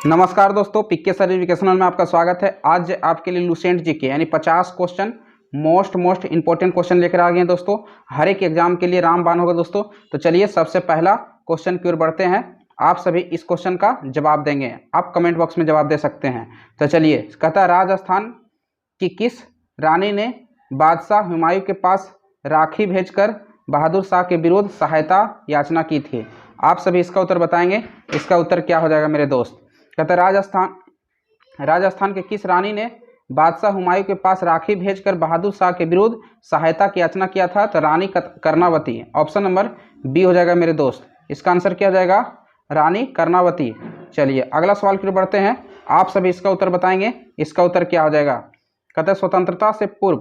नमस्कार दोस्तों, पिक्के sir educational में आपका स्वागत है। आज आपके लिए लुसेंट जीके यानी 50 क्वेश्चन मोस्ट इंपॉर्टेंट क्वेश्चन लेकर आ गए हैं दोस्तों। हर एक एग्जाम के लिए रामबाण होगा दोस्तों। तो चलिए सबसे पहला क्वेश्चन की ओर बढ़ते हैं। आप सभी इस क्वेश्चन का जवाब देंगे, आप कमेंट बॉक्स में जवाब दे सकते हैं। तो चलिए, कहता है राजस्थान की किस रानी ने बादशाह हुमायूं के पास राखी भेजकर बहादुर शाह के विरुद्ध सहायता याचना की थी? आप सभी इसका उत्तर बताएंगे। इसका उत्तर क्या हो जाएगा मेरे दोस्त? कहते राजस्थान के किस रानी ने बादशाह हुमायूं के पास राखी भेजकर बहादुर शाह के विरुद्ध सहायता की याचना किया था? तो रानी कर्णावती। ऑप्शन नंबर बी हो जाएगा मेरे दोस्त। इसका आंसर क्या हो जाएगा? रानी कर्णावती। चलिए अगला सवाल की ओर बढ़ते हैं। आप सभी इसका उत्तर बताएंगे। इसका उत्तर क्या हो जाएगा? कहते हैं स्वतंत्रता से पूर्व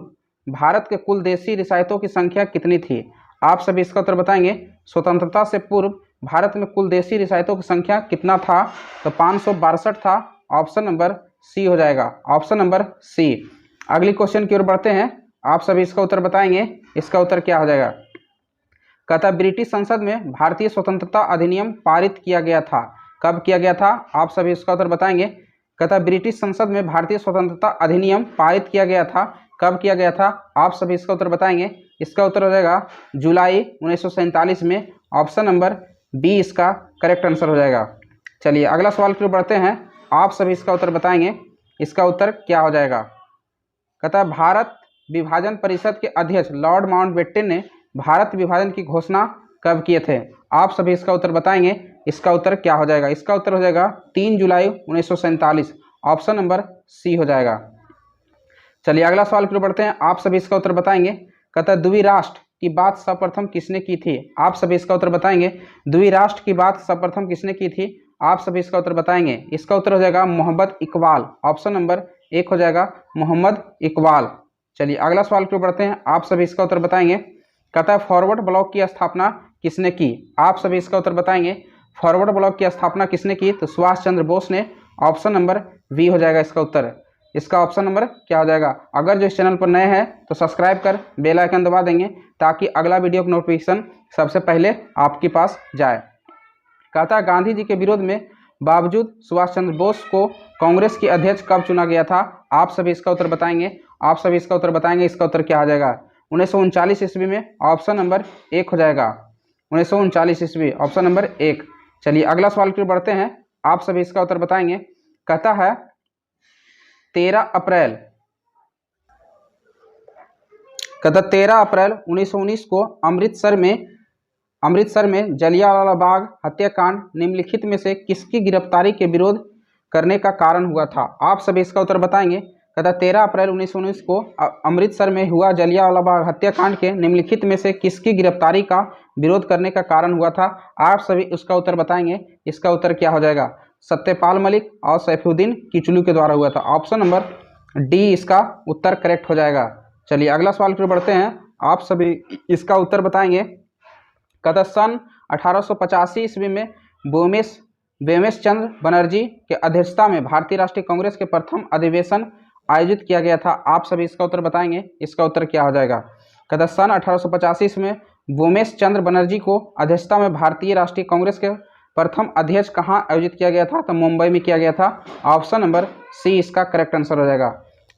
भारत के कुल देशी रियासतों की संख्या कितनी थी? आप सभी इसका उत्तर बताएंगे। स्वतंत्रता से पूर्व भारत में कुल देशी रियासतों की संख्या कितना था? तो 562 था। ऑप्शन नंबर सी हो जाएगा। Option number C. अगली क्वेश्चन की ओर बढ़ते हैं। आप सभी इसका उत्तर बताएंगे। इसका उत्तर क्या हो जाएगा? कहता ब्रिटिश संसद में भारतीय स्वतंत्रता अधिनियम पारित किया गया था। कब किया गया था? आप सभी इसका उत्तर बताएंगे। कहता ब्रिटिश संसद में भारतीय स्वतंत्रता अधिनियम पारित किया गया था। कब किया गया था? आप सभी इसका उत्तर बताएंगे। इसका उत्तर हो जाएगा जुलाई 1947 में। ऑप्शन नंबर बी इसका करेक्ट आंसर हो जाएगा। चलिए अगला सवाल की ओर बढ़ते हैं। आप सभी इसका उत्तर बताएंगे। इसका उत्तर क्या हो जाएगा? कहता है भारत विभाजन परिषद के अध्यक्ष लॉर्ड माउंटबेटन ने भारत विभाजन की घोषणा कब किए थे? आप सभी इसका उत्तर बताएंगे। इसका उत्तर क्या हो जाएगा? इसका उत्तर हो जाएगा 3 जुलाई 1947। ऑप्शन नंबर सी हो जाएगा। चलिए अगला सवाल की ओर बढ़ते हैं। आप सभी इसका उत्तर बताएंगे। कहता है द्विराष्ट्र की बात सर्वप्रथम किसने की थी? आप सभी इसका उत्तर बताएंगे। द्विराष्ट्र की बात सर्वप्रथम किसने की थी? आप सभी इसका उत्तर बताएंगे। इसका उत्तर हो जाएगा मोहम्मद इकबाल। ऑप्शन नंबर 1 हो जाएगा मोहम्मद इकबाल। चलिए अगला सवाल की ओर बढ़ते हैं। आप सभी इसका उत्तर बताएंगे। कहता है फॉरवर्ड ब्लॉक की स्थापना किसने की? आप सभी इसका उत्तर बताएंगे। फॉरवर्ड ब्लॉक की स्थापना किसने की? तो सुभाष चंद्र बोस ने। ऑप्शन नंबर बी हो जाएगा इसका उत्तर। इसका ऑप्शन नंबर क्या हो जाएगा? अगर जो इस चैनल पर नए हैं तो सब्सक्राइब कर बेल आइकन दबा देंगे ताकि अगला वीडियो का नोटिफिकेशन सबसे पहले आपके पास जाए। कहता है गांधी जी के विरोध में बावजूद सुभाष चंद्र बोस को कांग्रेस के अध्यक्ष कब चुना गया था? आप सभी इसका उत्तर बताएंगे। आप सभी इसका उत्तर बताएंगे। इसका उत्तर क्या हो जाएगा? 1939 ईस्वी में। ऑप्शन नंबर 1 हो जाएगा। 1939 ईस्वी। Option number 1। चलिए अगला सवाल की ओर बढ़ते हैं। आप सभी इसका उत्तर बताएंगे। कहता है 13 अप्रैल 1919 को अमृतसर में जलियांवाला बाग हत्याकांड निम्नलिखित में से किसकी गिरफ्तारी के विरोध करने का कारण हुआ था? आप सभी इसका उत्तर बताएंगे। कहता 13 अप्रैल 1919 को अमृतसर में हुआ जलियांवाला बाग हत्याकांड के निम्नलिखित में से किसकी गिरफ्तारी का विरोध करने का कारण हुआ था? आप सभी उसका उत्तर बताएंगे। इसका उत्तर क्या हो जाएगा? सत्यपाल मलिक और सैफुद्दीन किचलू के द्वारा हुआ था। ऑप्शन नंबर डी इसका उत्तर करेक्ट हो जाएगा। चलिए अगला सवाल की ओर बढ़ते हैं। आप सभी इसका उत्तर बताएंगे। कहता सन 1885 ईस्वी में बेमेश चंद्र बनर्जी के अध्यक्षता में भारतीय राष्ट्रीय कांग्रेस के प्रथम अधिवेशन आयोजित किया गया था। आप सभी इसका उत्तर बताएंगे। इसका उत्तर क्या हो जाएगा? कहता सन 1885 में बेमेश चंद्र बनर्जी को अध्यक्षता में भारतीय राष्ट्रीय कांग्रेस के प्रथम अध्यक्ष कहाँ आयोजित किया गया था? तो मुंबई में किया गया था। ऑप्शन नंबर सी इसका करेक्ट आंसर हो जाएगा।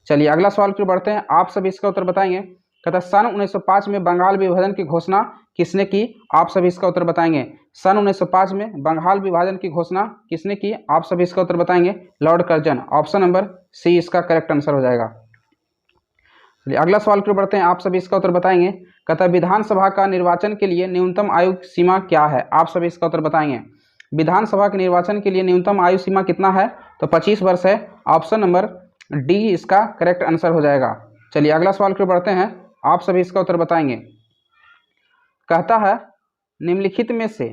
चलिए अगला सवाल की ओर बढ़ते हैं। आप सभी इसका उत्तर बताएंगे। कहता सन 1905 में बंगाल विभाजन की घोषणा किसने की? आप सभी इसका उत्तर बताएंगे। सन 1905 में बंगाल विभाजन की घोषणा किसने की? आप सभी इसका उत्तर बताएंगे। Lord Curzon. Option number C इसका करेक्ट आंसर हो जाएगा। चलिए अगला सवाल की ओर बढ़ते हैं। आप सभी इसका उत्तर बताएंगे। कहता विधानसभा का निर्वाचन के लिए न्यूनतम आयु सीमा क्या है? आप सभी इसका उत्तर बताएंगे। विधानसभा के निर्वाचन के लिए न्यूनतम आयु सीमा कितना है? तो 25 वर्ष है। ऑप्शन नंबर डी इसका करेक्ट आंसर हो जाएगा। चलिए अगला सवाल की ओर बढ़ते हैं। आप सभी इसका उत्तर बताएंगे। कहता है निम्नलिखित में से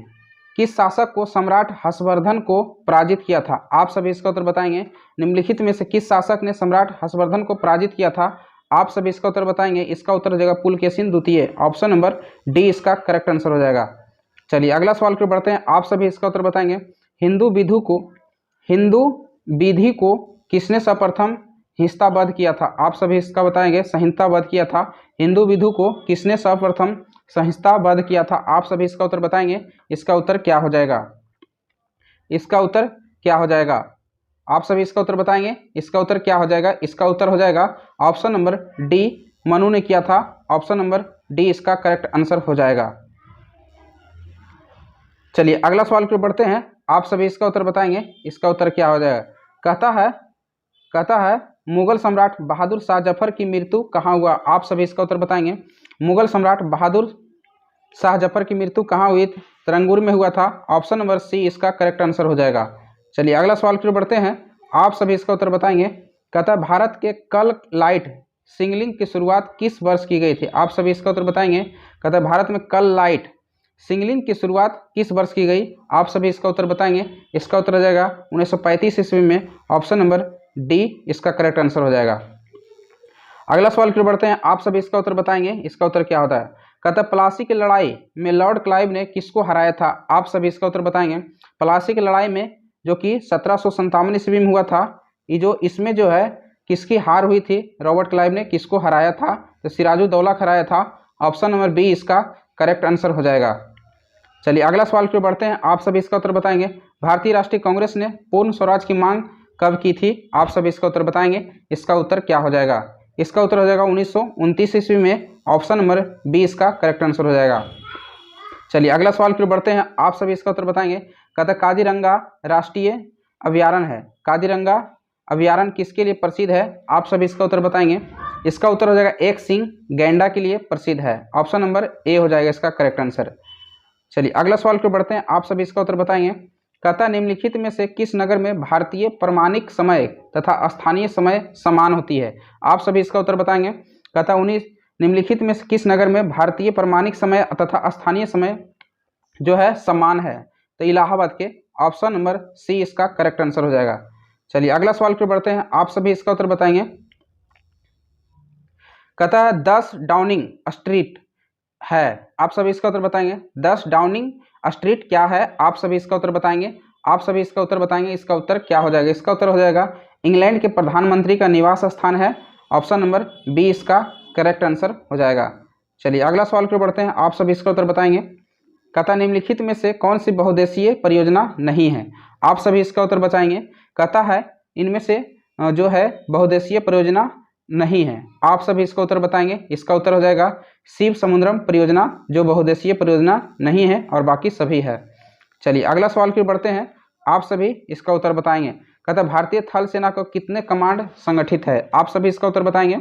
किस शासक को सम्राट हर्षवर्धन को पराजित किया था? आप सभी इसका उत्तर बताएंगे। निम्नलिखित में से किस शासक ने सम्राट हर्षवर्धन को पराजित किया था? आप सभी इसका उत्तर बताएंगे। इसका उत्तर हो जाएगा पुलकेशिन द्वितीय। ऑप्शन नंबर डी इसका करेक्ट आंसर हो जाएगा। चलिए अगला सवाल की ओर बढ़ते हैं। आप सभी इसका उत्तर बताएंगे। हिंदू विधि को किसने सर्वप्रथम संहिताबद्ध किया था? आप सभी इसका बताएंगे। संहिताबद्ध किया था। हिंदू विधि को किसने सर्वप्रथम संहिताबद्ध किया था? आप सभी इसका उत्तर बताएंगे। इसका उत्तर क्या हो जाएगा? इसका उत्तर क्या हो जाएगा? आप सभी इसका उत्तर बताएंगे। इसका उत्तर क्या हो जाएगा? इसका उत्तर हो जाएगा ऑप्शन नंबर डी, मनु ने किया था। ऑप्शन नंबर डी इसका करेक्ट आंसर हो जाएगा। चलिए अगला सवाल की ओर बढ़ते हैं। आप सभी इसका उत्तर बताएंगे। इसका उत्तर क्या हो जाएगा? कहता है मुगल सम्राट बहादुर शाह जफर की मृत्यु कहाँ हुआ? आप सभी इसका उत्तर बताएंगे। मुगल सम्राट बहादुर शाह जफर की मृत्यु कहाँ हुई? तरंगुर में हुआ था। ऑप्शन नंबर सी इसका करेक्ट आंसर हो जाएगा। चलिए अगला सवाल की ओर बढ़ते हैं। आप सभी इसका उत्तर बताएंगे। कहता है भारत के कल लाइट सिग्नलिंग की शुरुआत किस वर्ष की गई थी? आप सभी इसका उत्तर बताएंगे। कहता है भारत में कल लाइट सिग्नलिंग की शुरुआत किस वर्ष की गई? आप सभी इसका उत्तर बताएंगे। इसका उत्तर हो जाएगा 1935 ईस्वी में। ऑप्शन नंबर डी इसका करेक्ट आंसर हो जाएगा। अगला सवाल की ओर बढ़ते हैं। आप सभी इसका उत्तर बताएंगे। इसका उत्तर क्या होता है? कहता है प्लासी की लड़ाई में लॉर्ड क्लाइव ने किसको हराया था? आप सभी इसका उत्तर बताएंगे। प्लासी की लड़ाई में जो कि 1757 ईस्वी में हुआ था, इसमें जो है किसकी हार हुई थी? रॉबर्ट क्लाइव ने किसको हराया था? तो सिराजुद्दौला को हराया था। ऑप्शन नंबर बी इसका करेक्ट आंसर हो जाएगा। चलिए अगला सवाल की ओर बढ़ते हैं। आप सभी इसका उत्तर बताएंगे। भारतीय राष्ट्रीय कांग्रेस ने पूर्ण स्वराज की मांग कब की थी? आप सभी इसका उत्तर बताएंगे। इसका उत्तर क्या हो जाएगा? इसका उत्तर हो जाएगा 1929 ईस्वी में। ऑप्शन नंबर बी इसका करेक्ट आंसर हो जाएगा। चलिए अगला सवाल की ओर बढ़ते हैं। आप सभी इसका उत्तर बताएंगे। कहता है काजीरंगा राष्ट्रीय अभयारण्य है। काजीरंगा अभयारण्य किसके लिए प्रसिद्ध है? आप सभी इसका उत्तर बताएंगे। इसका उत्तर हो जाएगा एक सींग गैंडा के लिए प्रसिद्ध है। ऑप्शन नंबर ए हो जाएगा इसका करेक्ट आंसर। चलिए अगला सवाल की ओर बढ़ते हैं। आप सभी इसका उत्तर बताएंगे। कहता निम्नलिखित में से किस नगर में भारतीय प्रमाणिक समय तथा स्थानीय समय समान होती है? आप सभी इसका उत्तर बताएंगे। कहता निम्नलिखित में से किस नगर में भारतीय प्रमाणिक समय तथा स्थानीय समय जो है समान है? तो इलाहाबाद के। ऑप्शन नंबर सी इसका करेक्ट आंसर हो जाएगा। चलिए अगला सवाल की ओर बढ़ते हैं। आप सभी इसका उत्तर बताएंगे। कहता है 10 डाउनिंग स्ट्रीट है। आप सभी इसका उत्तर बताएंगे। 10 डाउनिंग स्ट्रीट क्या है? आप सभी इसका उत्तर बताएंगे। आप सभी इसका उत्तर बताएंगे। इसका उत्तर क्या हो जाएगा? इसका उत्तर हो जाएगा इंग्लैंड के प्रधानमंत्री का निवास स्थान है। ऑप्शन नंबर बी इसका करेक्ट आंसर हो जाएगा। चलिए अगला सवाल की ओर बढ़ते हैं। आप सभी इसका उत्तर बताएंगे। कहता निम्नलिखित में से कौन सी बहुउद्देशीय परियोजना नहीं है? आप सभी इसका उत्तर बताएंगे। कहता है इनमें से जो है बहुउद्देशीय परियोजना नहीं है। आप सभी इसका उत्तर बताएंगे। इसका उत्तर हो जाएगा शिव समुद्रम परियोजना जो बहुउद्देशीय परियोजना नहीं है और बाकी सभी है। चलिए अगला सवाल की ओर बढ़ते हैं। आप सभी इसका उत्तर बताएंगे। कहता है भारतीय थल सेना को कितने कमांड संगठित है? आप सभी इसका उत्तर बताएंगे।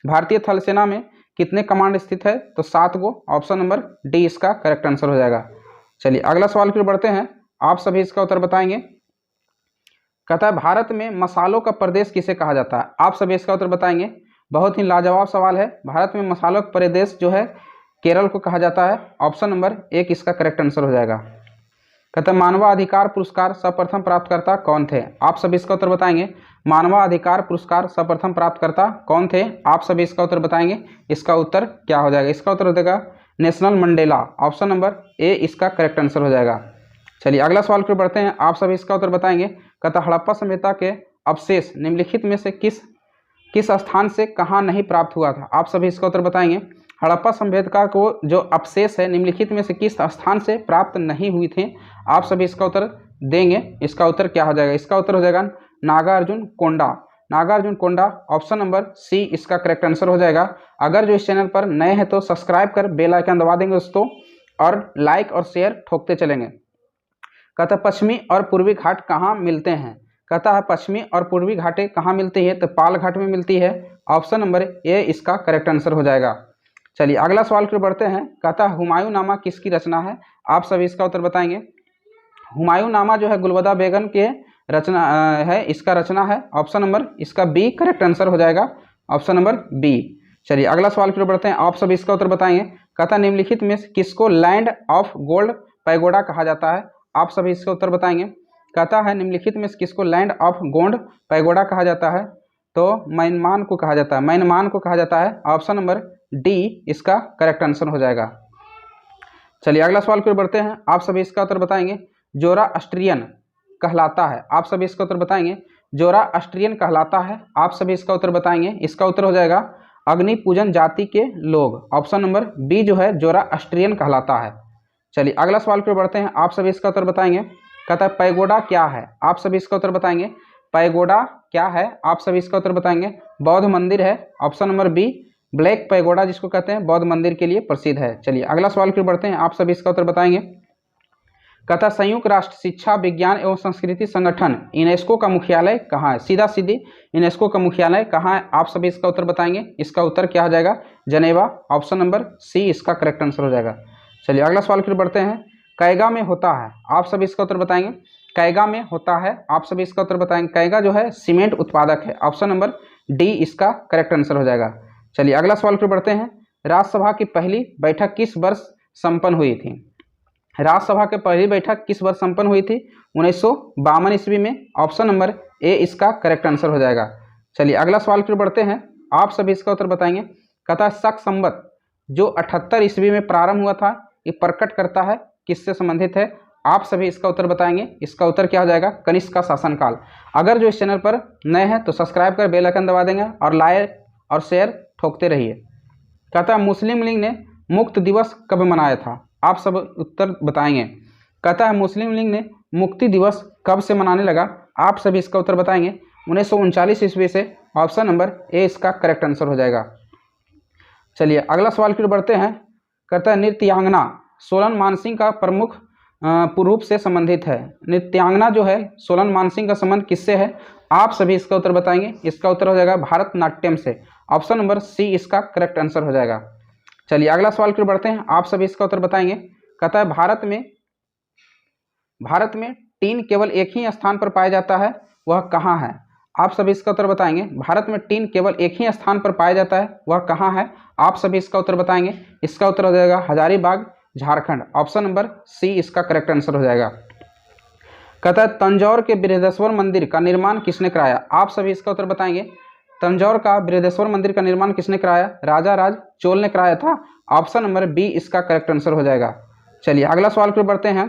भारतीय थल सेना में कितने कमांड स्थित है? तो 7 गो। ऑप्शन नंबर डी इसका करेक्ट आंसर हो जाएगा। चलिए अगला सवाल की ओर बढ़ते हैं। आप सभी इसका उत्तर बताएंगे। कहता है भारत में मसालों का प्रदेश किसे कहा जाता है? आप सभी इसका उत्तर बताएंगे। बहुत ही लाजवाब सवाल है। भारत में मसालों का प्रदेश जो है केरल को कहा जाता है। ऑप्शन नंबर 1 इसका करेक्ट आंसर हो जाएगा। कहता है मानवाधिकार पुरस्कार सर्वप्रथम प्राप्तकर्ता कौन थे? आप सभी इसका उत्तर बताएंगे। मानवाधिकार पुरस्कार सर्वप्रथम प्राप्तकर्ता कौन थे? आप सभी इसका उत्तर बताएंगे। इसका उत्तर क्या हो जाएगा? इसका उत्तर हो जाएगा national Mandela. Option number A इसका करेक्ट आंसर हो जाएगा। चलिए अगला सवाल की ओर बढ़ते हैं। आप सभी इसका उत्तर बताएंगे। कहता हड़प्पा सभ्यता के अवशेष निम्नलिखित में से किस स्थान से कहाँ नहीं प्राप्त हुआ था? आप सभी इसका उत्तर बताएंगे। हड़प्पा सभ्यता को जो अवशेष है निम्नलिखित में से किस स्थान से प्राप्त नहीं हुई थे? आप सभी इसका उत्तर देंगे। इसका उत्तर क्या हो जाएगा? इसका उत्तर हो जाएगा नागार्जुन कोंडा। नागार्जुन कोंडा। ऑप्शन नंबर सी इसका करेक्ट आंसर हो जाएगा। अगर जो इस चैनल पर नए हैं तो सब्सक्राइब कर बेल आइकन दबा देंगे दोस्तों और लाइक और शेयर ठोकते चलेंगे। कहता पश्चिमी और पूर्वी घाट कहाँ मिलते हैं? कहता है पश्चिमी और पूर्वी घाटें कहाँ मिलती है? तो पाल घाट में मिलती है। ऑप्शन नंबर ए इसका करेक्ट आंसर हो जाएगा। चलिए अगला सवाल की ओर बढ़ते हैं। कहता है हुमायूं नामा किसकी रचना है? आप सभी इसका उत्तर बताएंगे। हुमायूं नामा जो है गुलबदा बेगम के रचना है। इसका रचना है। ऑप्शन नंबर इसका बी करेक्ट आंसर हो जाएगा। Option number B. चलिए अगला सवाल की ओर बढ़ते हैं। आप सभी इसका उत्तर बताएंगे। कहता निम्नलिखित में किसको लैंड ऑफ गोल्ड पैगोडा कहा जाता है? आप सभी इसका उत्तर बताएंगे। कहता है निम्नलिखित में किसको लैंड ऑफ गोल्ड पैगोडा कहा जाता है? तो म्यांमार को कहा जाता है। म्यांमार को कहा जाता है। ऑप्शन नंबर डी इसका करेक्ट आंसर हो जाएगा। चलिए अगला सवाल की ओर बढ़ते हैं। आप सभी इसका उत्तर बताएंगे। जोरास्ट्रियन कहलाता है। आप सभी इसका उत्तर बताएंगे। जोरास्ट्रियन कहलाता है। आप सभी इसका उत्तर बताएंगे। इसका उत्तर हो जाएगा अग्नि पूजन जाति के लोग। ऑप्शन नंबर बी जो है जोरास्ट्रियन कहलाता है। चलिए अगला सवाल की ओर बढ़ते हैं। आप सभी इसका उत्तर बताएंगे। कहता है पैगोडा क्या है? आप सभी इसका उत्तर बताएंगे। पैगोडा क्या है, आप सभी इसका उत्तर बताएंगे। बौद्ध मंदिर है, option number B. Black pagoda जिसको कहते हैं बौद्ध मंदिर के लिए प्रसिद्ध है। चलिए अगला सवाल की ओर बढ़ते हैं, आप सभी इसका उत्तर बताएंगे। कहता संयुक्त राष्ट्र शिक्षा विज्ञान एवं संस्कृति संगठन यूनेस्को का मुख्यालय कहाँ है, सीधा सीधी यूनेस्को का मुख्यालय कहाँ है, आप सभी इसका उत्तर बताएंगे। इसका उत्तर क्या हो जाएगा, जनेवा, ऑप्शन नंबर सी इसका करेक्ट आंसर हो जाएगा। चलिए अगला सवाल फिर बढ़ते हैं। कैगा में होता है, आप सभी इसका उत्तर बताएंगे। कैगा में होता है, आप सभी इसका उत्तर बताएंगे। कैगा जो है सीमेंट उत्पादक है, ऑप्शन नंबर डी इसका करेक्ट आंसर हो जाएगा। चलिए अगला सवाल फिर बढ़ते हैं। राज्यसभा की पहली बैठक किस वर्ष संपन्न हुई थी, राज्यसभा की पहली बैठक किस वर्ष संपन्न हुई थी, 1952 ईस्वी में, ऑप्शन नंबर ए इसका करेक्ट आंसर हो जाएगा। चलिए अगला सवाल फिर बढ़ते हैं, आप सभी इसका उत्तर बताएंगे। कहता है शक संवत जो 78 ईस्वी में प्रारंभ हुआ था, ये प्रकट करता है किससे संबंधित है, आप सभी इसका उत्तर बताएंगे। इसका उत्तर क्या हो जाएगा, कनिष्क का शासनकाल। अगर जो इस चैनल पर नए हैं तो सब्सक्राइब कर बेल आइकन दबा देंगे और लाइक और शेयर ठोकते रहिए। कहता है मुस्लिम लीग ने मुक्त दिवस कब मनाया था, आप सब उत्तर बताएंगे। कहता है मुस्लिम लीग ने मुक्ति दिवस कब से मनाने लगा, आप सभी इसका उत्तर बताएंगे। 1939 ईस्वी से, ऑप्शन नंबर ए इसका करेक्ट आंसर हो जाएगा। चलिए अगला सवाल फिर बढ़ते हैं। कहता है नृत्यांगना सोलन मानसिंह का प्रमुख रूप से संबंधित है। नृत्यांगना जो है सोलन मानसिंह का संबंध किससे है, आप सभी इसका उत्तर बताएंगे। इसका उत्तर हो जाएगा भारतनाट्यम से, ऑप्शन नंबर सी इसका करेक्ट आंसर हो जाएगा। चलिए अगला सवाल फिर बढ़ते हैं, आप सभी इसका उत्तर बताएंगे। कहता है भारत में टीन केवल एक ही स्थान पर पाया जाता है, वह कहाँ है, आप सभी इसका उत्तर बताएंगे। भारत में टीन केवल एक ही स्थान पर पाया जाता है, वह कहाँ है, आप सभी इसका उत्तर बताएंगे। इसका उत्तर हो जाएगा Hazaribagh, Jharkhand, option number C इसका करेक्ट आंसर हो जाएगा। कहता है तंजौर के बृहदेश्वर मंदिर का निर्माण किसने कराया, आप सभी इसका उत्तर बताएंगे। तंजौर का बृहदेश्वर मंदिर का निर्माण किसने कराया, राजा राज चोल ने कराया था, ऑप्शन नंबर बी इसका करेक्ट आंसर हो जाएगा। चलिए अगला सवाल पर बढ़ते हैं।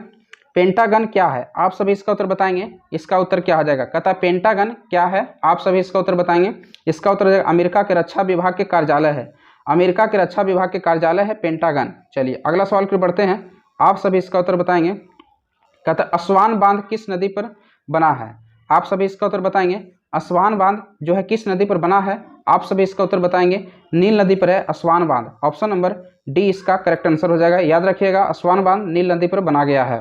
पेंटागन क्या है, आप सभी इसका उत्तर बताएंगे। इसका उत्तर क्या हो जाएगा, कहता है पेंटागन क्या है, आप सभी इसका उत्तर बताएंगे। इसका उत्तर हो जाएगा अमेरिका के रक्षा विभाग के कार्यालय है, अमेरिका के रक्षा विभाग के कार्यालय है पेंटागन। चलिए अगला सवाल पर बढ़ते हैं, आप सभी इसका उत्तर बताएंगे। कहता है असवान बांध किस नदी पर बना है, आप सभी इसका उत्तर बताएंगे। असवान बांध जो है किस नदी पर बना है, आप सभी इसका उत्तर बताएंगे। नील नदी पर है असवान बांध, ऑप्शन नंबर डी इसका करेक्ट आंसर हो जाएगा। याद रखिएगा असवान बांध नील नदी पर बना गया है।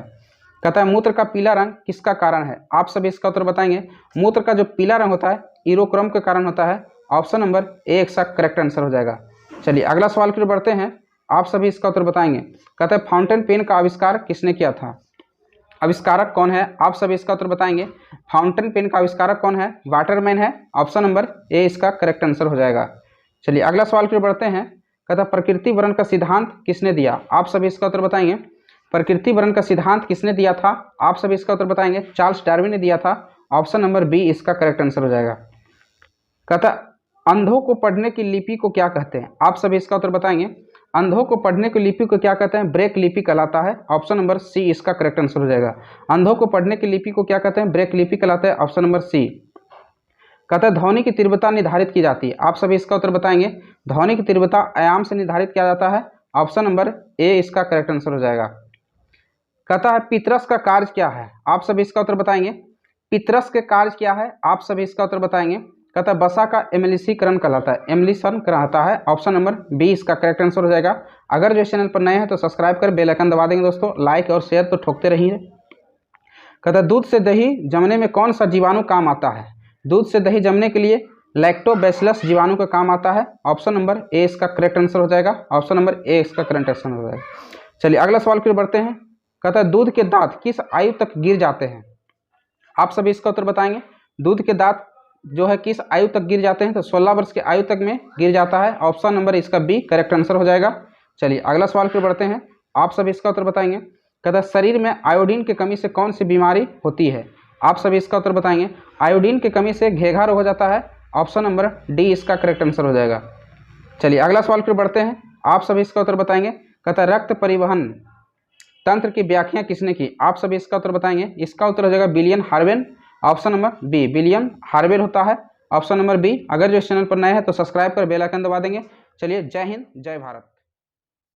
कहता है मूत्र का पीला रंग किसका कारण है, आप सभी इसका उत्तर बताएंगे। मूत्र का जो पीला रंग होता है यूरोक्रोम के कारण होता है, ऑप्शन नंबर ए इसका करेक्ट आंसर हो जाएगा। चलिए अगला सवाल फिर बढ़ते हैं, आप सभी इसका उत्तर बताएंगे। कहता है फाउंटेन पेन का आविष्कार किसने किया था, आविष्कारक कौन है, आप सभी इसका उत्तर बताएंगे। फाउंटेन पेन का आविष्कारक कौन है, वाटरमैन है, ऑप्शन नंबर ए इसका करेक्ट आंसर हो जाएगा। चलिए अगला सवाल फिर बढ़ते हैं। कहता प्रकृति वर्ण का सिद्धांत किसने दिया, आप सभी इसका उत्तर बताएंगे। प्रकृति वर्ण का सिद्धांत किसने दिया था, आप सभी इसका उत्तर बताएंगे। चार्ल्स डार्विन ने दिया था, ऑप्शन नंबर बी इसका करेक्ट आंसर हो जाएगा। कहता अंधों को पढ़ने की लिपि को क्या कहते हैं, आप सभी इसका उत्तर बताएंगे। अंधों को पढ़ने की लिपि को क्या कहते हैं, ब्रेक लिपि कहलाता है, ऑप्शन नंबर सी इसका करेक्ट आंसर हो जाएगा। अंधों को पढ़ने की लिपि को क्या कहते हैं, ब्रेक लिपि कहलाता है, ऑप्शन नंबर सी। कहता है ध्वनि की तीव्रता निर्धारित की जाती है, आप सभी इसका उत्तर बताएंगे। ध्वनि की तीव्रता आयाम से निर्धारित किया जाता है, ऑप्शन नंबर ए इसका करेक्ट आंसर हो जाएगा। कहता है पितरस का कार्य क्या है, आप सभी इसका उत्तर बताएंगे। पितरस के कार्य क्या है, आप सभी इसका उत्तर बताएंगे। कहता है बसा का एमलिसीकरण कहलाता है, एमलिसन कहलाता है, ऑप्शन नंबर बी इसका करेक्ट आंसर हो जाएगा। अगर जो चैनल पर नए हैं तो सब्सक्राइब कर बेल आइकन दबा देंगे दोस्तों, लाइक और शेयर तो ठोकते रहिए। कहता है दूध से दही जमने में कौन सा जीवाणु काम आता है, दूध से दही जमने के लिए लैक्टोबैसिलस जीवाणु का काम आता है, ऑप्शन नंबर ए इसका करेक्ट आंसर हो जाएगा, ऑप्शन नंबर ए इसका करेक्ट आंसर हो जाएगा। चलिए अगला सवाल फिर बढ़ते हैं। कहता है दूध के दांत किस आयु तक गिर जाते हैं, आप सभी इसका उत्तर बताएंगे। दूध के दांत जो है किस आयु तक गिर जाते हैं, तो 16 वर्ष की आयु तक में गिर जाता है, ऑप्शन नंबर इसका बी करेक्ट आंसर हो जाएगा। चलिए अगला सवाल फिर बढ़ते हैं, आप सभी इसका उत्तर बताएंगे। कहता है शरीर में आयोडीन की कमी से कौन सी बीमारी होती है, आप सभी इसका उत्तर बताएंगे। आयोडीन की कमी से घेघा रोग हो जाता है, ऑप्शन नंबर डी इसका करेक्ट आंसर हो जाएगा। चलिए अगला सवाल फिर बढ़ते हैं, आप सभी इसका उत्तर बताएंगे। कहता है रक्त परिवहन तंत्र की व्याख्या किसने की, आप सभी इसका उत्तर बताएंगे। इसका उत्तर हो जाएगा William Harvey, option number B William Harvey होता है, ऑप्शन नंबर बी। अगर जो इस चैनल पर नए हैं तो सब्सक्राइब कर बेल आइकन दबा देंगे। चलिए जय हिंद जय भारत।